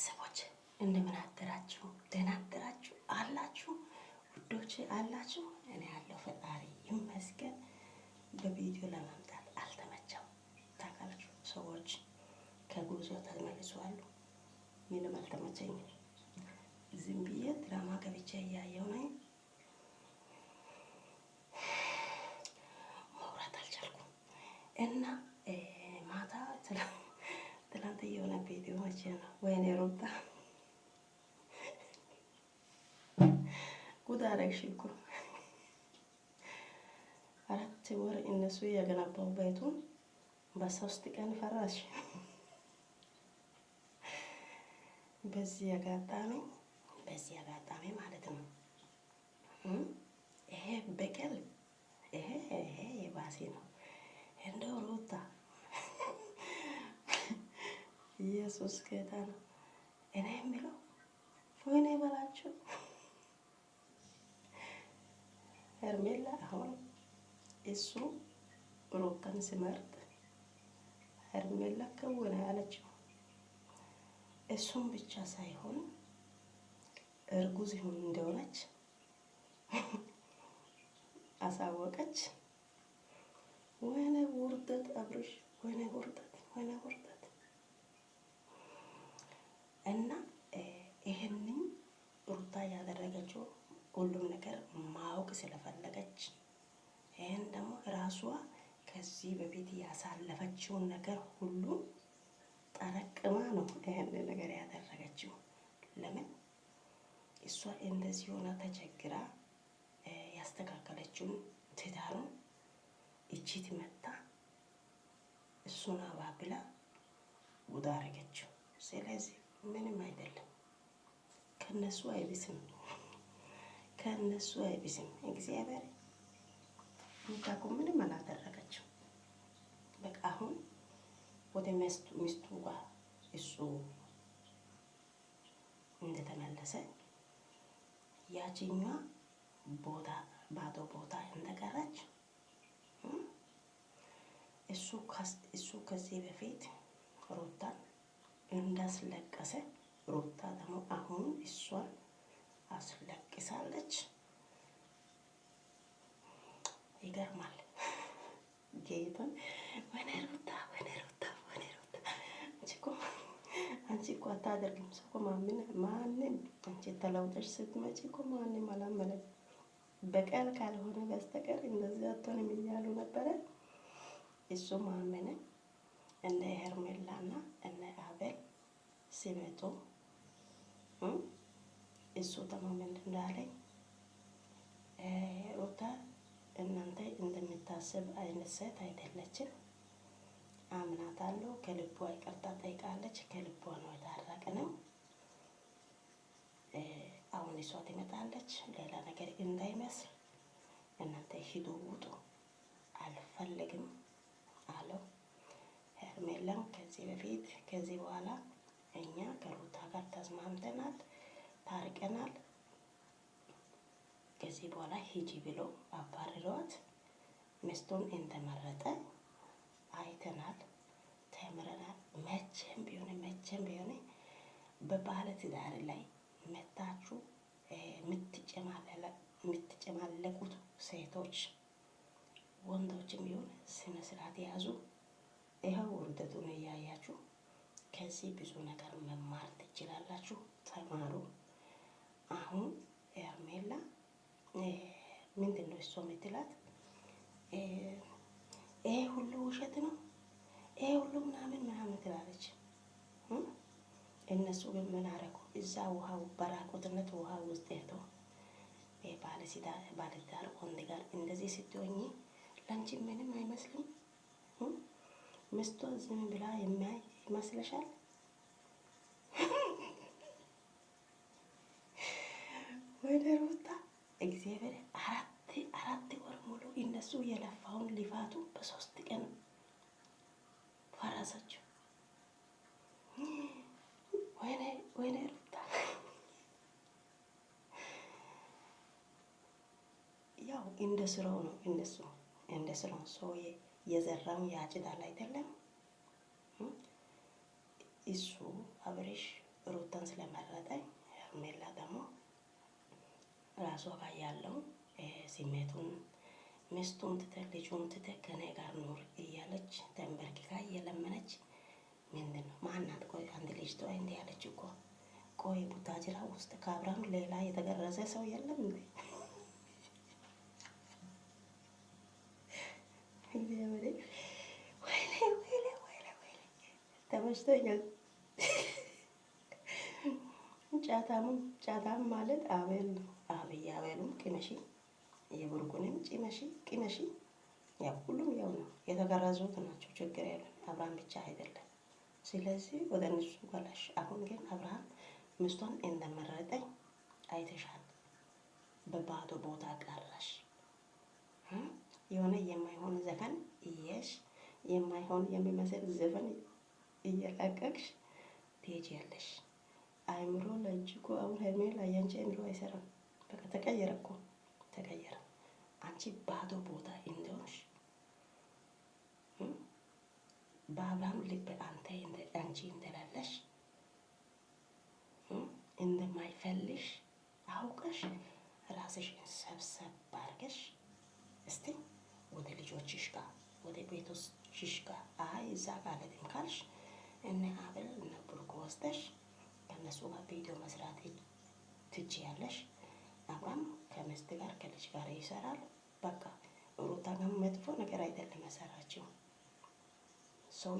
ቤተሰቦች እንደምን አደራችሁ? ደህና አደራችሁ አላችሁ? ውዶች አላችሁ? እኔ ያለው ፈጣሪ ይመስገን። በቪዲዮ ለማምጣት አልተመቸም። ታውቃላችሁ፣ ሰዎች ከጉዞ ተመልሰዋል። ምንም አልተመቸኝም። ዝም ብዬ ድራማ ገብቼ እያየሁ ነኝ። መውራት አልቻልኩም እና ማታ ትላንት የሆነ ቪዲዮ መቼ ነው? ወይኔ ሩታ ጉድ አደረግሽ እኮ 4 ወር እነሱ የገነባው ቤቱን በ3 ቀን ፈራሽ። በዚህ አጋጣሚ ማለት ነው። ይሄ በቀል ይሄ የባሴ ነው። እንደው ሩታ ኢየሱስ ጌታ ነው። እኔ የምለው ወይኔ በላችሁ ሄርሜላ አሁን እሱ ሩታን ሲመርጥ ሄርሜላ ከወነ ያለችው እሱም ብቻ ሳይሆን እርጉዝ ይሁን እንደሆነች አሳወቀች። ወይኔ ውርደት አብርሽ፣ ወይኔ ውርደት፣ ወይኔ ውርደት። እና ይሄንን ሩታ ያደረገችው ሁሉም ነገር ማወቅ ስለፈለገች፣ ይሄን ደግሞ ራሷ ከዚህ በፊት ያሳለፈችውን ነገር ሁሉ ጠረቅማ ነው ይሄን ነገር ያደረገችው። ለምን እሷ እንደዚህ ሆና ተቸግራ ያስተካከለችውን ትዳሩን እቺት መታ እሱን አባብላ ጉድ አደረገችው። ስለዚህ ምንም አይደለም፣ ከነሱ አይብስም፣ ከነሱ አይብስም። እግዚአብሔር ይታቁ፣ ምንም አላደረገችው። በቃ አሁን ወደ ሚስቱ ጋር እሱ እንደተመለሰ ያቺኛ ባዶ ቦታ እንደቀረች እሱ ከዚህ በፊት ሩታን እንዳስለቀሰ ሩታ ደግሞ አሁን እሷን አስለቅሳለች። ይገርማል። ጌታን ወይኔ ሩታ፣ ወይኔ ሩታ፣ ወይኔ ሩታ። አንቺ እኮ አታደርግም። ሰው እኮ ማንም አንቺ ተለውጠሽ ስትመጪ እኮ ማንም አላመነም። በቀል ካልሆነ በስተቀር እንደዚህ አትሆንም እያሉ ነበረ። እሱ ማመነ። እነ ሄርሜላና እነ አቤል ሲመጡ እሱ ደግሞ ምንድን እንዳለኝ ሩታ እናንተ እንደምታስብ አይነት ሴት አይደለችም፣ አምናታለሁ። ከልቧ ይቅርታ ጠይቃለች። ከልቧ ነው የታረቅነው። አሁን እሷ ትመጣለች፣ ሌላ ነገር እንዳይመስል እናንተ ሂዱ፣ ውጡ፣ አልፈልግም አለው። ሄርሜላም ከዚህ በፊት ከዚህ በኋላ እኛ ከሩታ ጋር ተስማምተናል፣ ታርቀናል፣ ከዚህ በኋላ ሂጂ ብሎ አባርሯት ሚስቱን እንደመረጠ አይተናል፣ ተምረናል። መቼም ቢሆን በባለ ትዳር ላይ መታችሁ የምትጨማለቁት ሴቶች ወንዶችም ቢሆን ስነ ስርዓት ያዙ። ይኸው ውርደቱን እያያችሁ ከዚህ ብዙ ነገር መማር ትችላላችሁ። ተማሩ። አሁን ሄርሜላ ምንድን ነው እሷ የምትላት? ይሄ ሁሉ ውሸት ነው፣ ይሄ ሁሉ ምናምን ትላለች። እነሱ ግን ምን አደረጉ? እዛ ውሃው በራቆትነት ውሃ ውስጥ ሄደው ባለትዳር ወንድ ጋር እንደዚህ ስትሆኚ ለአንቺ ምንም አይመስልም? ሚስቷ ዝም ብላ የሚያይ ይመስለሻል? ወደ ሩታ እግዚአብሔር 4 ወር ሙሉ እነሱ የለፋውን ልፋቱ በ3 ቀን ፈረሰችው። ወይኔ ሩታ ያው እንደ ስራው ነው። እነሱ እንደ ስራው ሰው የዘራውን ያጭዳል አይደለም? እሱ አብሬሽ ሩታን ስለመረጠኝ ሄርሜላ ደግሞ ራሷ ጋር ያለው ስሜቱን ሚስቱን ትተህ ልጁን ትተህ ከኔ ጋር ኑር እያለች ተንበርክካ እየለመነች ምንድን ነው ማናት? ቆይ አንድ ልጅ ተወይ እንዲህ ያለች እኮ ቆይ ቡታጅራ ውስጥ ከአብርሃም ሌላ የተገረዘ ሰው የለም እንዴ? ተመችቶኛል። ጫታም ማለት አቤል ነው። አቤሉም ቅመሺ፣ የብሩክንም ቅመሺ። ያው ሁሉም ያው ነው፣ የተገረዙት ናቸው። ችግር የለም። አብርሃም ብቻ አይደለም። ስለዚህ ወደ እነሱ ገላሽ። አሁን ግን አብርሃም ሚስቷን እንደመረጠኝ አይተሻል። በባዶ ቦታ ቀረሽ። የሆነ የማይሆን ዘፈን የማይሆን የሚመስል ዘፈን እየለቀቅሽ ትሄጃለሽ። አይምሮ ለአንቺ እኮ አሁን ሄርሜላ ያንቺ አይምሮ አይሰራም። በቃ ተቀየረ እኮ ተቀየረ። አንቺ ባዶ ቦታ እንደሆንሽ በአብርሃም ልብ አንቺ እንደሌለሽ እንደማይፈልሽ አውቀሽ ራስሽን ሰብሰብ አድርገሽ እስቲ ወደ ልጆችሽ ጋር ወደ ቤቶችሽ ጋር እዛ ጋር አልሄድም ካልሽ እነ አቤል እነ ብሩክ ወስደሽ ከእነሱ ጋር ቪዲዮ መስራት ትችያለሽ። አብርሃም ከሚስት ጋር ከልጅ ጋር ይሰራል። በቃ ሩታ ጋር መጥፎ ነገር አይደለም የሰራችው ሰው